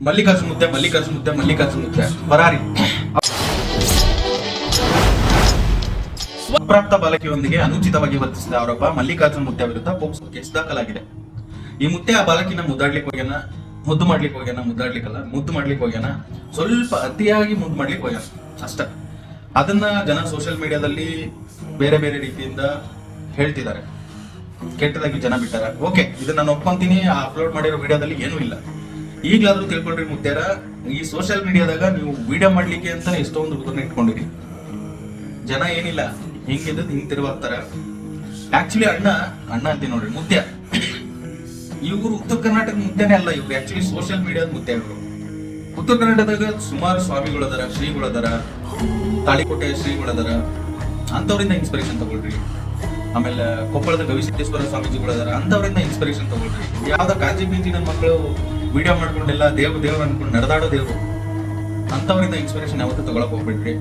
ಮಲ್ಲಿಕಾರ್ಜುನ ಮುದ್ದೆ ಪರಾರಿ. ಅಪ್ರಾಪ್ತ ಬಾಲಕಿಯೊಂದಿಗೆ ಅನುಚಿತವಾಗಿ ವರ್ತಿಸಿದ ಆರೋಪ ಮಲ್ಲಿಕಾರ್ಜುನ ಮುದ್ದೆ ವಿರುದ್ಧ ಪೋಕ್ಸೋ ಕೇಸ್ ದಾಖಲಾಗಿದೆ. ಈ ಮುದ್ದೆ ಆ ಬಾಲಕಿನ ಮುದ್ದು ಮಾಡ್ಲಿಕ್ಕೆ ಹೋಗ್ಯಾನ, ಸ್ವಲ್ಪ ಅತಿಯಾಗಿ ಮುದ್ದು ಮಾಡ್ಲಿಕ್ಕೆ ಹೋಗ್ಯಾನ ಅಷ್ಟ. ಅದನ್ನ ಜನ ಸೋಷಿಯಲ್ ಮೀಡಿಯಾದಲ್ಲಿ ಬೇರೆ ಬೇರೆ ರೀತಿಯಿಂದ ಹೇಳ್ತಿದ್ದಾರೆ, ಕೆಟ್ಟದಾಗಿ ಜನ ಬಿಟ್ಟಾರ. ಓಕೆ, ಇದನ್ನ ನಾನು ಒಪ್ಕೊಂತೀನಿ. ಅಪ್ಲೋಡ್ ಮಾಡಿರೋ ವಿಡಿಯೋದಲ್ಲಿ ಏನೂ ಇಲ್ಲ. ಈಗಲಾದ್ರೂ ತಿಳ್ಕೊಳ್ರಿ ಮುದ್ದ್ಯಾರ, ಈ ಸೋಷಿಯಲ್ ಮೀಡಿಯಾದಾಗ ನೀವು ವಿಡಿಯೋ ಮಾಡ್ಲಿಕ್ಕೆ ಅಂತ ಎಷ್ಟೊಂದು ಉದಾಹರಣೆ ಇಟ್ಕೊಂಡಿರಿ. ಜನ ಏನಿಲ್ಲ, ಹಿಂಗಿದ್ದು ಹಿಂಗ್ ತಿರುವಾಗ್ತಾರ. ಆಕ್ಚುಲಿ ಅಣ್ಣ ಅಂತೀನಿ ನೋಡ್ರಿ, ಮುದ್ದೆ ಇವ್ರು ಉತ್ತರ ಕರ್ನಾಟಕ ಮುದ್ದೆನೇ ಅಲ್ಲ, ಇವ್ರು ಆಕ್ಚುಲಿ ಸೋಷಿಯಲ್ ಮೀಡಿಯಾದ ಮುದ್ದೆ. ಇವರು ಉತ್ತರ ಕರ್ನಾಟಕದಾಗ ಸುಮಾರು ಸ್ವಾಮಿಗಳದಾರ, ಶ್ರೀಗಳದಾರ, ತಾಳಿಕೋಟೆ ಶ್ರೀಗಳದಾರ, ಅಂತವ್ರಿಂದ ಇನ್ಸ್ಪಿರೇಷನ್ ತಗೊಳ್ರಿ. ಆಮೇಲೆ ಕೊಪ್ಪಳದ ಗವಿಸಿದ್ದೇಶ್ವರ ಸ್ವಾಮೀಜಿಗಳದಾರ, ಅಂತವ್ರಿಂದ ಇನ್ಸ್ಪಿರೇಷನ್ ತಗೊಳ್ರಿ. ಯಾವ್ದ ಕಾಜಿ ಬೀಜಿ ನನ್ನ ಮಕ್ಕಳು ವಿಡಿಯೋ ಮಾಡ್ಕೊಂಡೆಲ್ಲ ದೇವ್ರು ಅನ್ಕೊಂಡು ನಡೆದಾಡೋ ದೇವ್ರು, ಅಂತವರಿಂದ ಇನ್ಸ್ಪಿರೇಷನ್ ಯಾವತ್ತೂ ತಗೊಳಕ್ ಹೋಗ್ಬಿಡ್ರಿ.